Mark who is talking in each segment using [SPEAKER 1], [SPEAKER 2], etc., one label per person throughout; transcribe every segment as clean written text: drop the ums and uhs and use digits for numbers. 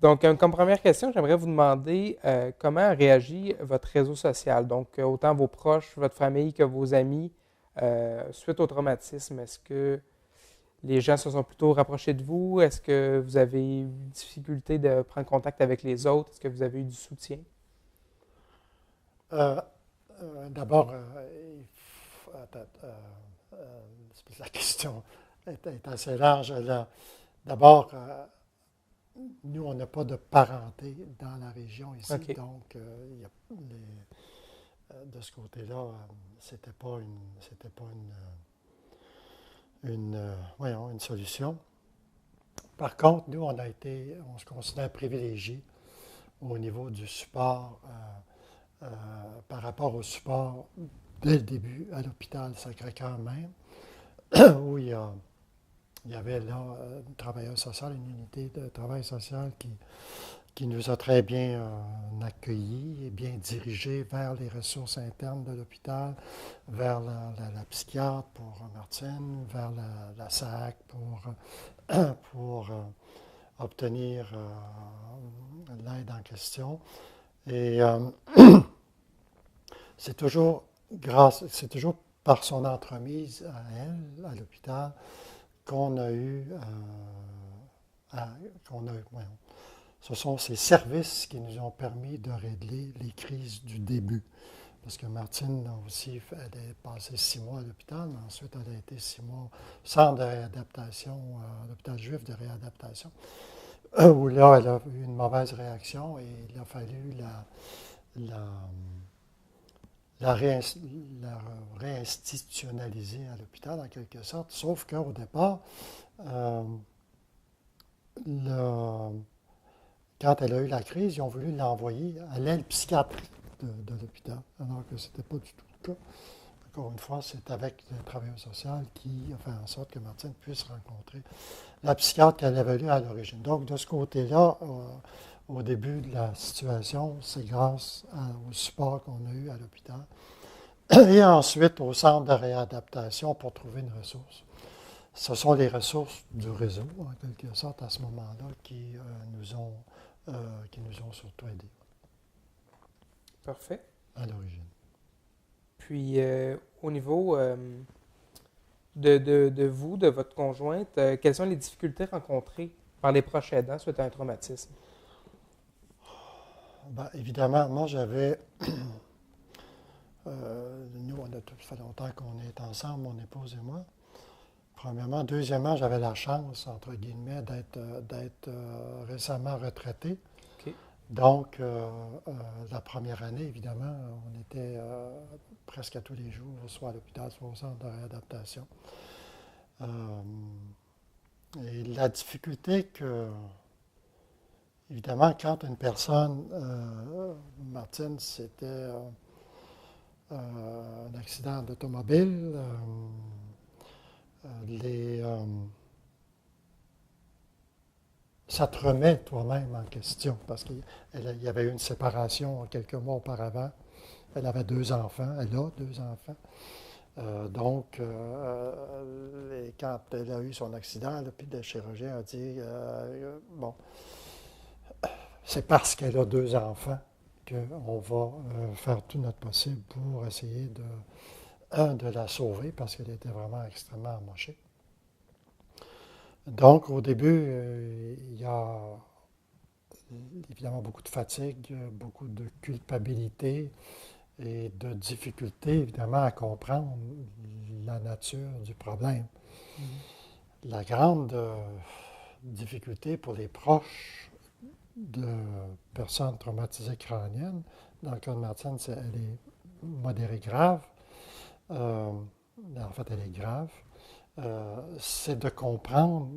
[SPEAKER 1] Donc, comme première question, j'aimerais vous demander comment réagit votre réseau social, donc autant vos proches, votre famille que vos amis, suite au traumatisme. Est-ce que les gens se sont plutôt rapprochés de vous? Est-ce que vous avez eu difficulté de prendre contact avec les autres? Est-ce que vous avez eu du soutien?
[SPEAKER 2] Euh, D'abord, attends, la question est assez large. Là. D'abord, nous, on n'a pas de parenté dans la région ici,
[SPEAKER 1] OK.
[SPEAKER 2] donc il y a de ce côté-là, c'était pas voyons, une solution. Par contre, nous, on se considère privilégiés au niveau du support par rapport au support dès le début à l'hôpital Sacré-Cœur même, où il y avait là une travailleuse sociale, une unité de travail social qui nous a très bien accueillis et bien dirigés vers les ressources internes de l'hôpital, vers la psychiatre pour Martine, vers la SAC pour obtenir l'aide en question. Et c'est toujours par son entremise à elle, à l'hôpital, qu'on a eu, voyons, ce sont ces services qui nous ont permis de régler les crises du début. Parce que Martine aussi, elle est passée 6 mois à l'hôpital, mais ensuite elle a été 6 mois au centre de réadaptation, l'hôpital juif de réadaptation, où là, elle a eu une mauvaise réaction et il a fallu la, la réinstitutionnaliser à l'hôpital en quelque sorte, sauf qu'au départ, euh, le, quand elle a eu la crise, ils ont voulu l'envoyer à l'aile psychiatrique de l'hôpital, alors que ce n'était pas du tout le cas. Encore une fois, c'est avec le travailleur social qui a fait en sorte que Martine puisse rencontrer la psychiatre qu'elle avait eue à l'origine. Donc, de ce côté-là, au début de la situation, c'est grâce au support qu'on a eu à l'hôpital. Et ensuite, au centre de réadaptation pour trouver une ressource. Ce sont les ressources du réseau, en quelque sorte, à ce moment-là, qui nous ont surtout aidés
[SPEAKER 1] Parfait.
[SPEAKER 2] à l'origine.
[SPEAKER 1] Puis, au niveau de vous, de votre conjointe, quelles sont les difficultés rencontrées par les proches aidants suite à un traumatisme?
[SPEAKER 2] Ben, évidemment, moi, nous, ça fait longtemps qu'on est ensemble, mon épouse et moi. Premièrement. Deuxièmement, j'avais la chance, entre guillemets, d'être récemment retraité.
[SPEAKER 1] OK.
[SPEAKER 2] Donc, la première année, évidemment, on était presque à tous les jours, soit à l'hôpital, soit au centre de réadaptation. Euh, et la difficulté que, évidemment, quand une personne, Martine, c'était un accident d'automobile, les, ça te remet toi-même en question parce qu'il y avait eu une séparation quelques mois auparavant. Elle avait 2 enfants, elle a 2 enfants. Et quand elle a eu son accident, là, puis le chirurgien a dit bon, c'est parce qu'elle a 2 enfants qu'on va faire tout notre possible pour essayer de la sauver parce qu'elle était vraiment extrêmement amochée. Donc, au début, il y a évidemment beaucoup de fatigue, beaucoup de culpabilité et de difficulté, évidemment, à comprendre la nature du problème.
[SPEAKER 1] Mhm.
[SPEAKER 2] La grande difficulté pour les proches de personnes traumatisées crâniennes, dans le cas de Martine, elle est modérée grave. En fait, elle est grave. C'est de comprendre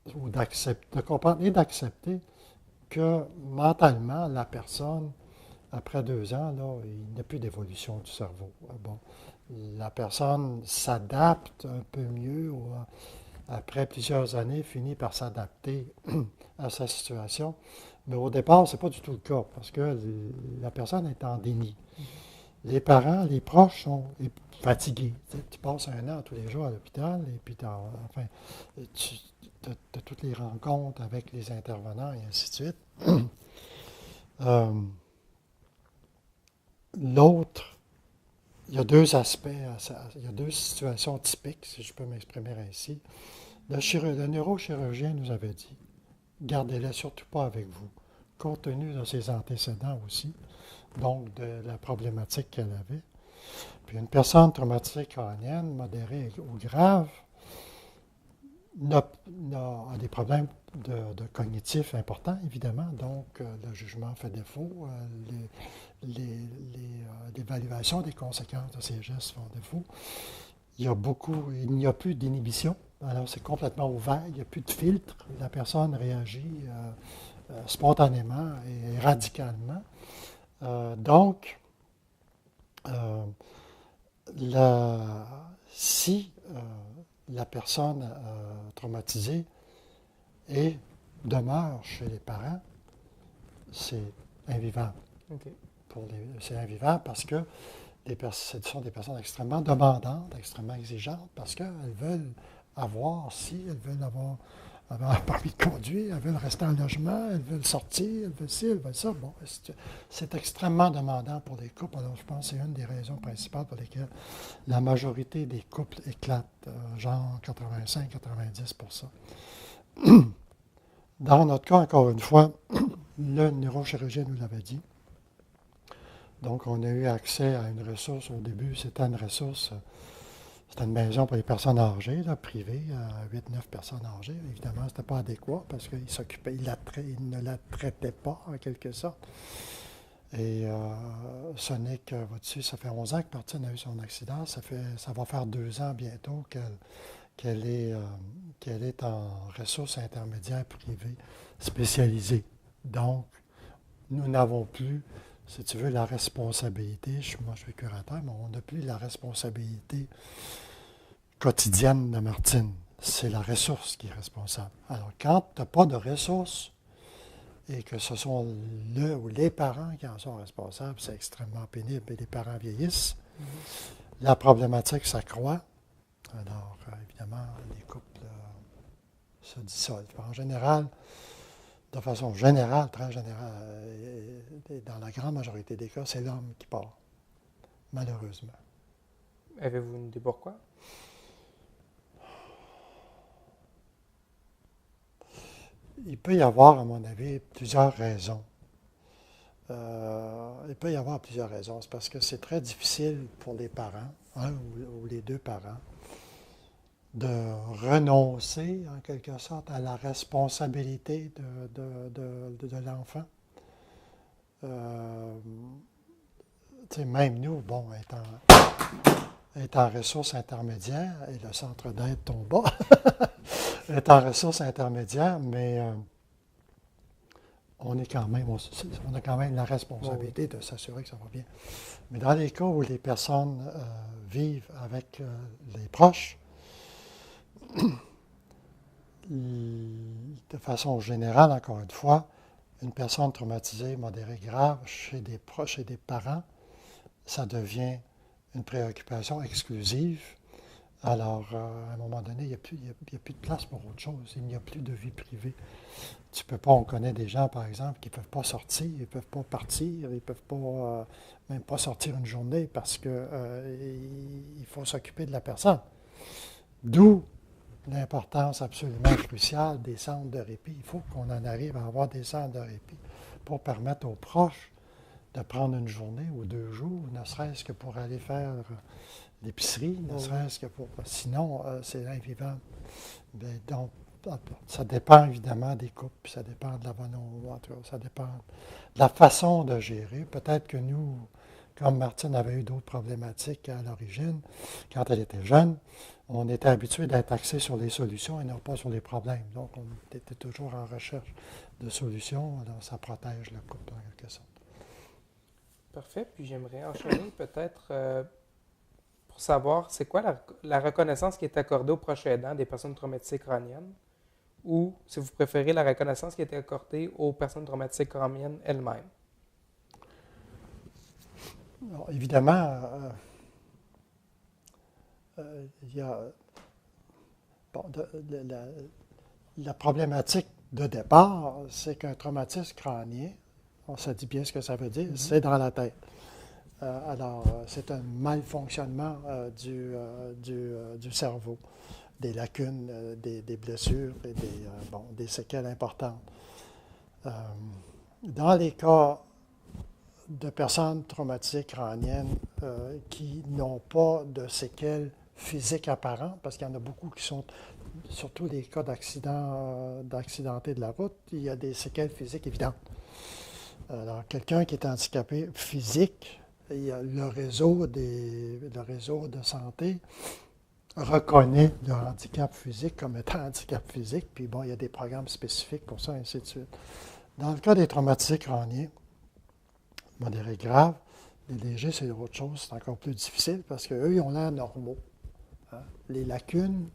[SPEAKER 2] de comprendre et d'accepter que mentalement, la personne, après 2 ans, là, il n'y a plus d'évolution du cerveau. Bon, la personne s'adapte un peu mieux ou, après plusieurs années, finit par s'adapter à sa situation. Mais au départ, ce n'est pas du tout le cas parce que la personne est en déni.
[SPEAKER 1] Mhm.
[SPEAKER 2] Les parents, les proches sont fatigués. Tu passes un an tous les jours à l'hôpital et puis enfin, tu as toutes les rencontres avec les intervenants et ainsi de suite. L'autre, il y a deux aspects, il y a deux situations typiques, si je peux m'exprimer ainsi. Le neurochirurgien nous avait dit, gardez-les surtout pas avec vous, compte tenu de ses antécédents aussi, donc de la problématique qu'elle avait. Puis une personne traumatisée crânienne, modérée ou grave, a des problèmes de cognitifs importants, évidemment, donc le jugement fait défaut, l'évaluation des conséquences de ces gestes font défaut. Il n'y a plus d'inhibition, alors c'est complètement ouvert, il n'y a plus de filtre, la personne réagit spontanément et radicalement. Donc, si la personne traumatisée demeure chez les parents, c'est invivable.
[SPEAKER 1] OK.
[SPEAKER 2] C'est invivable parce que ce sont des personnes extrêmement demandantes, extrêmement exigeantes, parce qu'elles veulent avoir, si elles veulent avoir un permis de conduire, elles veulent rester en logement, elles veulent sortir, elles veulent ci, elles veulent ça. Bon, c'est extrêmement demandant pour les couples. Alors, je pense que c'est une des raisons principales pour lesquelles la majorité des couples éclatent, genre 85-90%. Dans notre cas, encore une fois, le neurochirurgien nous l'avait dit. Donc, on a eu accès à une ressource au début. C'était une ressource, c'était une maison pour les personnes âgées, là, privée, à 8-9 personnes âgées. Évidemment, ce n'était pas adéquat parce qu'il s'occupait, il ne la traitait pas, en quelque sorte. Et ce n'est que, vois-tu, ça fait 11 ans que Martine a eu son accident. Ça va faire 2 ans bientôt qu'elle est en ressources intermédiaires privées spécialisées. Donc, nous n'avons plus, si tu veux, la responsabilité, moi je suis curateur, mais on n'a plus la responsabilité quotidienne de Martine. C'est la ressource qui est responsable. Alors, quand tu n'as pas de ressources et que ce sont le ou les parents qui en sont responsables, c'est extrêmement pénible et les parents vieillissent. La problématique s'accroît. Alors, évidemment, les couples se dissolvent. En général, de façon générale, très générale, dans la grande majorité des cas, c'est l'homme qui part, malheureusement.
[SPEAKER 1] Avez-vous une idée pourquoi?
[SPEAKER 2] Il peut y avoir, à mon avis, plusieurs raisons. Il peut y avoir plusieurs raisons. C'est parce que c'est très difficile pour les parents, un ou les deux parents, de renoncer, en quelque sorte, à la responsabilité de l'enfant. Même nous, bon, étant ressources intermédiaires, et le centre d'aide tombe bas, est en ressources intermédiaires, mais on a quand même la responsabilité de s'assurer que ça va bien. Mais dans les cas où les personnes vivent avec les proches, de façon générale, encore une fois, une personne traumatisée, modérée, grave, chez des proches et des parents, ça devient une préoccupation exclusive. Alors, à un moment donné, il n'y a plus de place pour autre chose. Il n'y a plus de vie privée. Tu peux pas, on connaît des gens, par exemple, qui ne peuvent pas sortir, ils ne peuvent pas partir, ils ne peuvent pas, même pas sortir une journée parce qu'il faut s'occuper de la personne. D'où l'importance absolument cruciale des centres de répit. Il faut qu'on en arrive à avoir des centres de répit pour permettre aux proches de prendre une journée ou 2 jours, ne serait-ce que pour aller faire l'épicerie, ne serait-ce que pour... Sinon, c'est invivable. Donc, ça dépend évidemment des couples, ça dépend de la volonté, ça dépend de la façon de gérer. Peut-être que nous, comme Martine avait eu d'autres problématiques à l'origine, quand elle était jeune, on était habitué d'être axé sur les solutions et non pas sur les problèmes. Donc, on était toujours en recherche de solutions, alors ça protège le couple en quelque sorte.
[SPEAKER 1] Parfait. Puis j'aimerais enchaîner peut-être pour savoir c'est quoi la reconnaissance qui est accordée aux proches aidants des personnes traumatisées crâniennes ou, si vous préférez, la reconnaissance qui est accordée aux personnes traumatisées crâniennes elles-mêmes.
[SPEAKER 2] Alors, évidemment, il y a... Bon, la problématique de départ, c'est qu'un traumatisme crânien, on se dit bien ce que ça veut dire, c'est dans la tête. Alors, c'est un malfonctionnement du cerveau, des lacunes, des blessures et des séquelles importantes. Dans les cas de personnes traumatisées crâniennes qui n'ont pas de séquelles physiques apparentes, parce qu'il y en a beaucoup qui sont, surtout les cas d'accidentés de la route, il y a des séquelles physiques évidentes. Alors, quelqu'un qui est handicapé physique, il y a le réseau de santé reconnaît le handicap physique comme étant handicap physique, puis bon, il y a des programmes spécifiques pour ça, et ainsi de suite. Dans le cas des traumatisés crâniens, modérés graves, les légers, c'est autre chose, c'est encore plus difficile parce qu'eux, ils ont l'air normaux. Hein. Les lacunes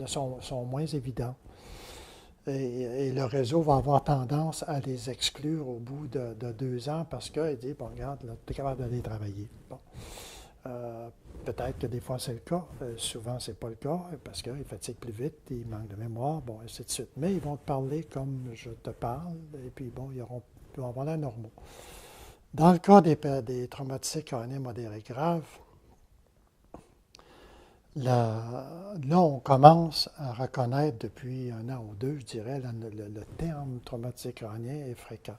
[SPEAKER 2] sont moins évidentes. Et le réseau va avoir tendance à les exclure au bout de 2 ans parce qu'il dit, bon, regarde, tu es capable d'aller travailler. Bon. Peut-être que des fois c'est le cas, souvent c'est pas le cas parce qu'ils fatiguent plus vite, ils manquent de mémoire, bon, ainsi de suite. Mais ils vont te parler comme je te parle, et puis bon, ils vont avoir l'air normaux. Dans le cas des traumatisés crâniens modérés graves, là, on commence à reconnaître depuis 1 an ou 2, je dirais, le terme traumatisé crânien est fréquent,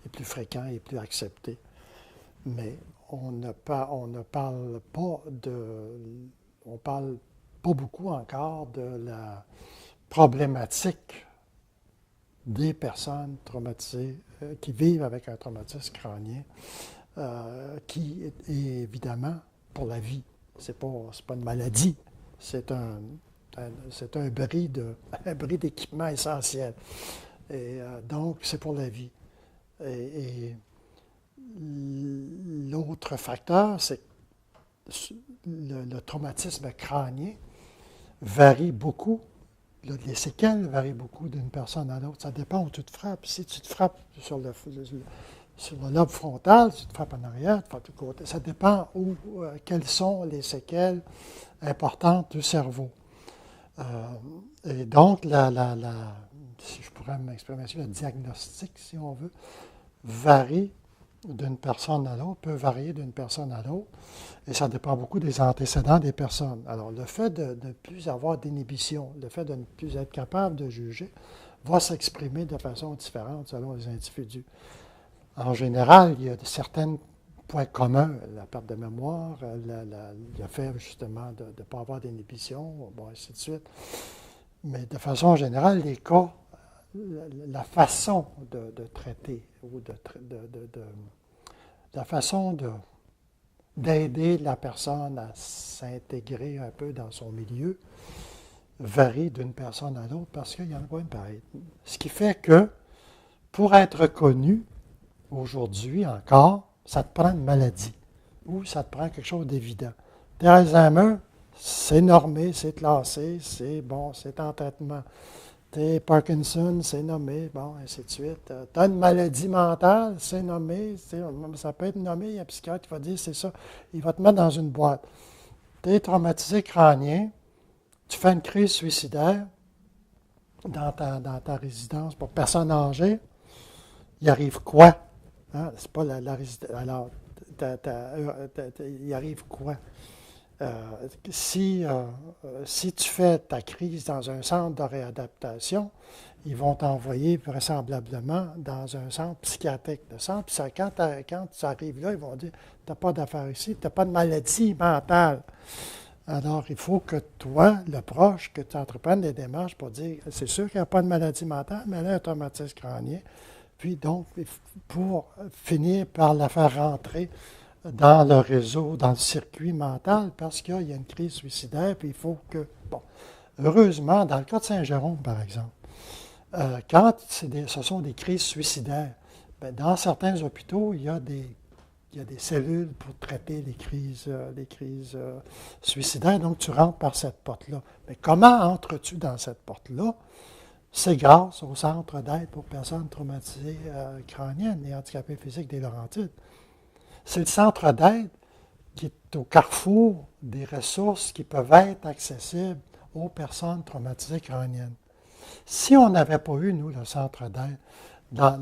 [SPEAKER 2] est plus fréquent et plus accepté. Mais on ne parle pas beaucoup encore de la problématique des personnes traumatisées qui vivent avec un traumatisme crânien, qui est évidemment pour la vie. C'est pas une maladie, c'est un bris d'équipement essentiel. Et donc, c'est pour la vie. Et l'autre facteur, c'est que le traumatisme crânien varie beaucoup. Les séquelles varient beaucoup d'une personne à l'autre. Ça dépend où tu te frappes. Si tu te frappes sur le lobe frontal, si tu te frappes en arrière, tu te frappes du côté. Ça dépend quelles sont les séquelles importantes du cerveau. Et donc, si je pourrais m'exprimer ainsi, le diagnostic, si on veut, varie d'une personne à l'autre, peut varier d'une personne à l'autre, et ça dépend beaucoup des antécédents des personnes. Alors, le fait de ne plus avoir d'inhibition, le fait de ne plus être capable de juger, va s'exprimer de façon différente selon les individus. En général, il y a certains points communs, la perte de mémoire, le fait justement de ne pas avoir d'inhibition, bon, ainsi de suite. Mais de façon générale, les cas, la façon de traiter ou la façon d'aider la personne à s'intégrer un peu dans son milieu varie d'une personne à l'autre parce qu'il y en a pas une pareille. Ce qui fait que pour être reconnu aujourd'hui encore, ça te prend une maladie ou ça te prend quelque chose d'évident. Alzheimer, c'est normé, c'est classé, c'est bon, c'est en traitement. T'es Parkinson, c'est nommé, bon, ainsi de suite. Tu as une maladie mentale, c'est nommé, ça peut être nommé, il y a un psychiatre qui va dire, c'est ça, il va te mettre dans une boîte. Tu es traumatisé crânien, tu fais une crise suicidaire dans ta résidence pour personnes âgées, il arrive quoi? Hein? C'est pas la résidence. Alors, il arrive quoi? Si tu fais ta crise dans un centre de réadaptation, ils vont t'envoyer vraisemblablement dans un centre psychiatrique. Le centre, quand tu arrives là, ils vont dire, tu n'as pas d'affaires ici, tu n'as pas de maladie mentale. Alors, il faut que toi, le proche, que tu entreprennes des démarches pour dire, c'est sûr qu'il n'y a pas de maladie mentale, mais là, un traumatisme crânien. Puis donc, pour finir par la faire rentrer dans le réseau, dans le circuit mental, parce qu'il y a une crise suicidaire, puis il faut que... Bon, heureusement, dans le cas de Saint-Jérôme, par exemple, quand ce sont des crises suicidaires, bien, dans certains hôpitaux, il y a des cellules pour traiter les crises suicidaires, donc tu rentres par cette porte-là. Mais comment entres-tu dans cette porte-là? C'est grâce au Centre d'aide pour personnes traumatisées crâniennes et handicapées physiques des Laurentides. C'est le centre d'aide qui est au carrefour des ressources qui peuvent être accessibles aux personnes traumatisées crâniennes. Si on n'avait pas eu, nous, le centre d'aide, dans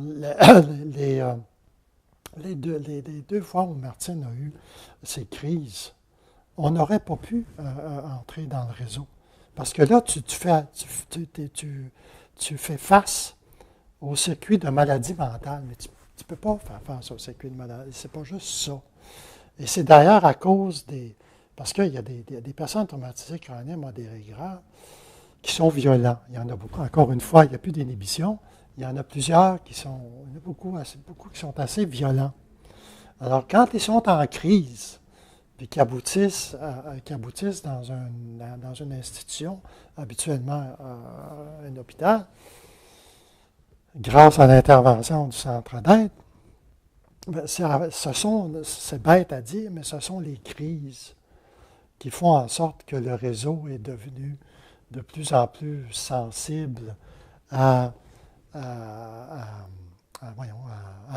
[SPEAKER 2] les deux fois où Martine a eu ces crises, on n'aurait pas pu entrer dans le réseau. Parce que là, tu fais face au circuit de maladie mentale, mais tu ne peux pas faire face au circuit de maladie. C'est pas juste ça. Et c'est d'ailleurs à cause des... Parce qu'il y a des personnes traumatisées crâniennes modérées graves qui sont violents. Il y en a beaucoup. Encore une fois, il n'y a plus d'inhibition. Il y en a plusieurs qui sont... Il y en a beaucoup qui sont assez violents. Alors, quand ils sont en crise, puis qui aboutissent dans une institution, habituellement un hôpital, grâce à l'intervention du centre d'aide, c'est bête à dire, mais ce sont les crises qui font en sorte que le réseau est devenu de plus en plus sensible à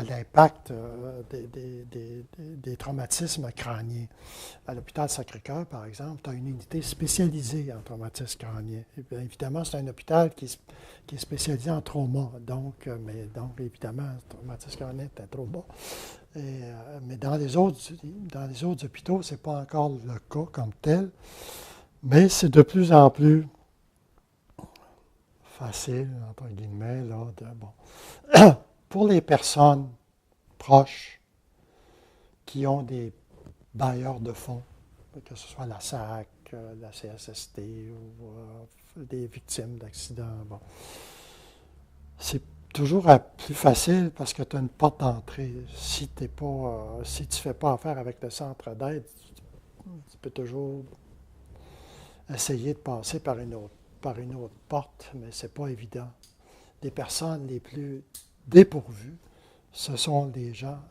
[SPEAKER 2] l'impact des traumatismes crâniens. À l'hôpital Sacré-Cœur, par exemple, tu as une unité spécialisée en traumatisme crânien. Et bien, évidemment, c'est un hôpital qui est spécialisé en trauma. Donc, évidemment, le traumatisme crânien est un trauma. Mais dans les autres hôpitaux, ce n'est pas encore le cas comme tel. Mais c'est de plus en plus facile, entre guillemets, pour les personnes proches qui ont des bailleurs de fonds, que ce soit la SAC, la CSST ou des victimes d'accidents. Bon. C'est toujours plus facile parce que tu as une porte d'entrée. Si tu ne fais pas affaire avec le centre d'aide, tu peux toujours essayer de passer par une autre porte, mais ce n'est pas évident. Les personnes les plus dépourvues, ce sont les gens,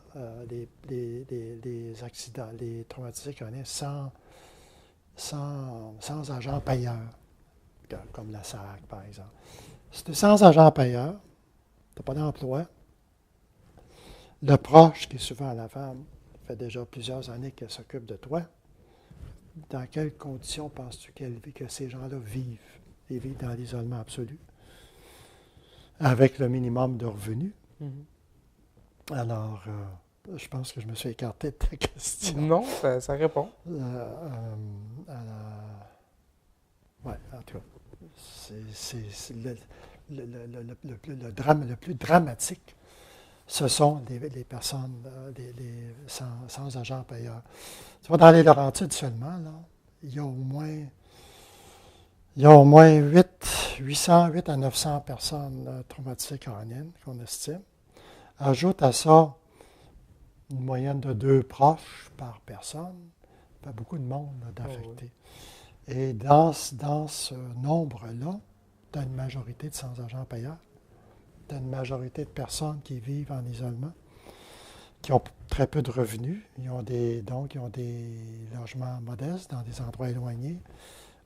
[SPEAKER 2] les accidents, les traumatisés crâniens sans agent payeur, comme la SAC, par exemple. Si tu es sans agent payeur, tu n'as pas d'emploi, le proche, qui est souvent la femme, fait déjà plusieurs années qu'elle s'occupe de toi. Dans quelles conditions penses-tu que ces gens-là vivent? Ils vivent dans l'isolement absolu, avec le minimum de revenus. Mm-hmm. Alors, je pense que je me suis écarté de ta question.
[SPEAKER 1] Non, ça répond.
[SPEAKER 2] Oui, en tout cas, c'est le drame le plus dramatique. Ce sont les personnes sans agent payeur. Tu vois, dans les Laurentides seulement, là, il y a au moins 800 à 900 personnes traumatisées crâniennes qu'on estime. Ajoute à ça une moyenne de 2 proches par personne. Ça fait beaucoup de monde d'affectés. Oh oui. Et dans ce nombre-là, tu as une majorité de sans-agents payeurs. Tu as une majorité de personnes qui vivent en isolement, qui ont très peu de revenus. Ils ont des logements modestes dans des endroits éloignés.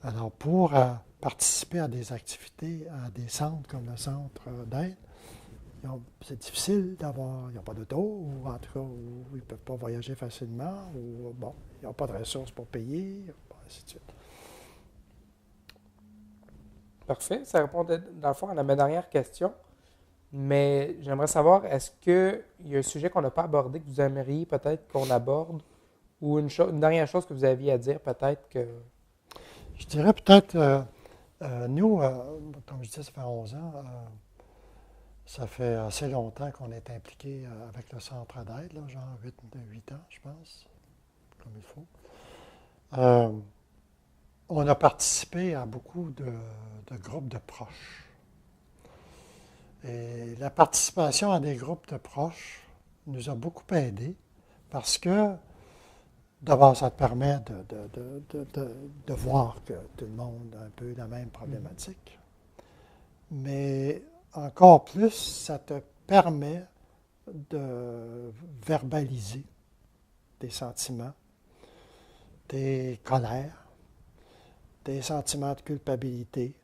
[SPEAKER 2] Alors, pour participer à des activités, à des centres comme le centre d'aide, c'est difficile d'avoir, ils n'ont pas d'auto, ou en tout cas, où ils ne peuvent pas voyager facilement, ou bon, ils n'ont pas de ressources pour payer, ainsi de suite.
[SPEAKER 1] Parfait. Ça répond dans le fond à ma dernière question. Mais j'aimerais savoir, est-ce qu'il y a un sujet qu'on n'a pas abordé, que vous aimeriez peut-être qu'on aborde, ou une dernière chose que vous aviez à dire peut-être que...
[SPEAKER 2] Je dirais peut-être, nous, comme je disais, ça fait 11 ans, ça fait assez longtemps qu'on est impliqué avec le centre d'aide, là, genre 8 ans, je pense, comme il faut. On a participé à beaucoup de groupes de proches. Et la participation à des groupes de proches nous a beaucoup aidés parce que, d'abord, ça te permet de voir que tout le monde a un peu la même problématique. Mais encore plus, ça te permet de verbaliser tes sentiments, tes colères, tes sentiments de culpabilité,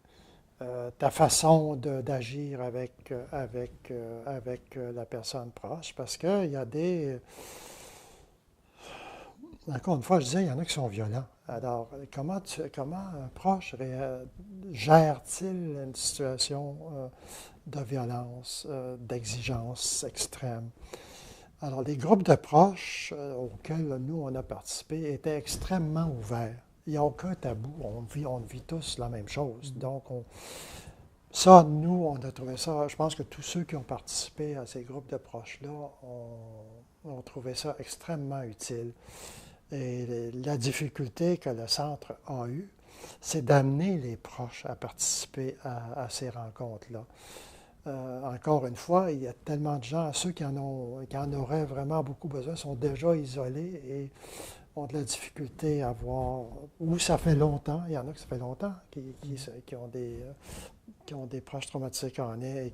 [SPEAKER 2] ta façon d'agir avec la personne proche, parce qu'il y a encore une fois, je disais, il y en a qui sont violents. Alors, comment un proche gère-t-il une situation de violence, d'exigence extrême? Alors, les groupes de proches auxquels nous, on a participé étaient extrêmement ouverts. Il n'y a aucun tabou. On vit tous la même chose. Donc, ça, nous, on a trouvé ça, je pense que tous ceux qui ont participé à ces groupes de proches-là ont trouvé ça extrêmement utile. Et la difficulté que le centre a eue, c'est d'amener les proches à participer à ces rencontres-là. Encore une fois, il y a tellement de gens, ceux qui en auraient vraiment beaucoup besoin, sont déjà isolés et ont de la difficulté à voir, ou ça fait longtemps, il y en a qui ça fait longtemps, qui ont des proches traumatisés carnés et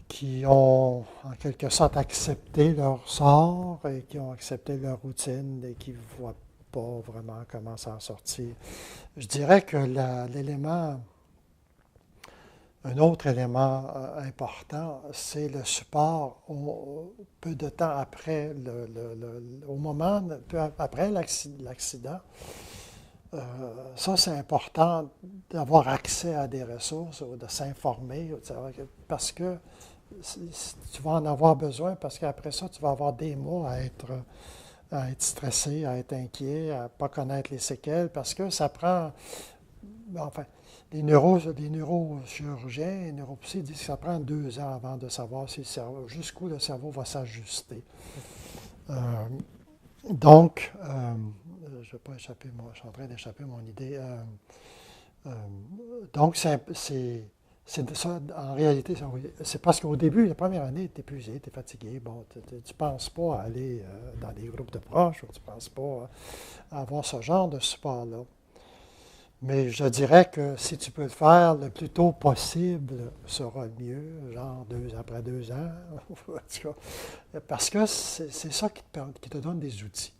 [SPEAKER 2] qui ont en quelque sorte accepté leur sort et qui ont accepté leur routine et qui ne voient pas vraiment comment s'en sortir. Je dirais que un autre élément important, c'est le support peu de temps après, au moment, peu après l'accident. Ça, c'est important d'avoir accès à des ressources, de s'informer, parce que tu vas en avoir besoin, parce qu'après ça, tu vas avoir des mois à être stressé, à être inquiet, à ne pas connaître les séquelles, parce que ça prend, enfin, les neurochirurgiens, les neuropsy disent que ça prend 2 ans avant de savoir si jusqu'où le cerveau va s'ajuster. Donc, je ne vais pas échapper, moi, je suis en train d'échapper à mon idée. Donc, c'est ça, en réalité, c'est parce qu'au début, la première année, tu es épuisé, tu es fatigué, bon, tu ne penses pas à aller dans des groupes de proches, ou tu ne penses pas à avoir ce genre de support-là. Mais je dirais que si tu peux le faire le plus tôt possible, sera le mieux, genre après 2 ans, en tout cas, parce que c'est ça qui te donne des outils.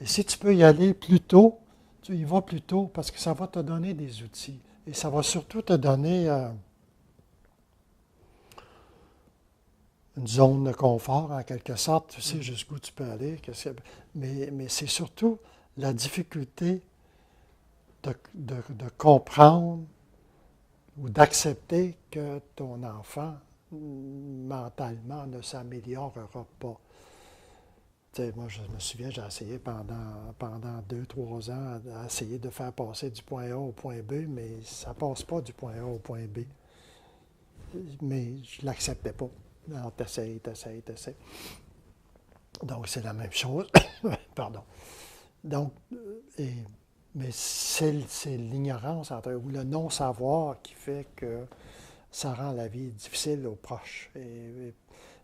[SPEAKER 2] Et si tu peux y aller plus tôt, tu y vas plus tôt parce que ça va te donner des outils. Et ça va surtout te donner une zone de confort, en quelque sorte. Tu sais jusqu'où tu peux aller. Mais c'est surtout la difficulté de comprendre ou d'accepter que ton enfant, mentalement, ne s'améliorera pas. Tu sais, moi, je me souviens, j'ai essayé pendant 2-3 ans à essayer de faire passer du point A au point B, mais ça ne passe pas du point A au point B. Mais je ne l'acceptais pas. Alors, t'essayes. Donc, c'est la même chose. Pardon. Donc, mais c'est l'ignorance ou le non-savoir qui fait que ça rend la vie difficile aux proches. Et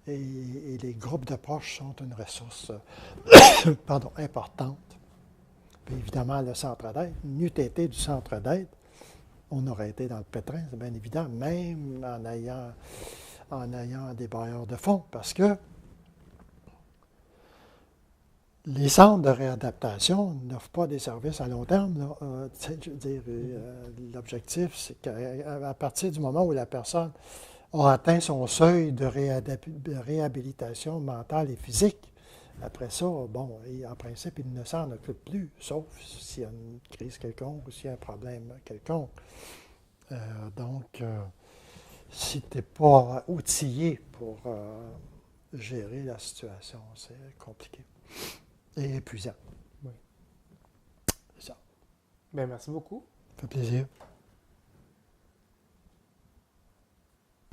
[SPEAKER 2] les groupes de proches sont une ressource importante. Puis évidemment, le centre d'aide, n'eût été du centre d'aide, on aurait été dans le pétrin, c'est bien évident, même en ayant des bailleurs de fonds, parce que les centres de réadaptation n'offrent pas des services à long terme. Là. Je veux dire, l'objectif, c'est qu'à partir du moment où la personne a atteint son seuil de réhabilitation mentale et physique, après ça, bon, en principe, il ne s'en occupe plus, sauf s'il y a une crise quelconque ou s'il y a un problème quelconque. Donc, si tu n'es pas outillé pour gérer la situation, c'est compliqué et épuisant.
[SPEAKER 1] Oui.
[SPEAKER 2] C'est ça.
[SPEAKER 1] Bien, merci beaucoup.
[SPEAKER 2] Ça fait plaisir.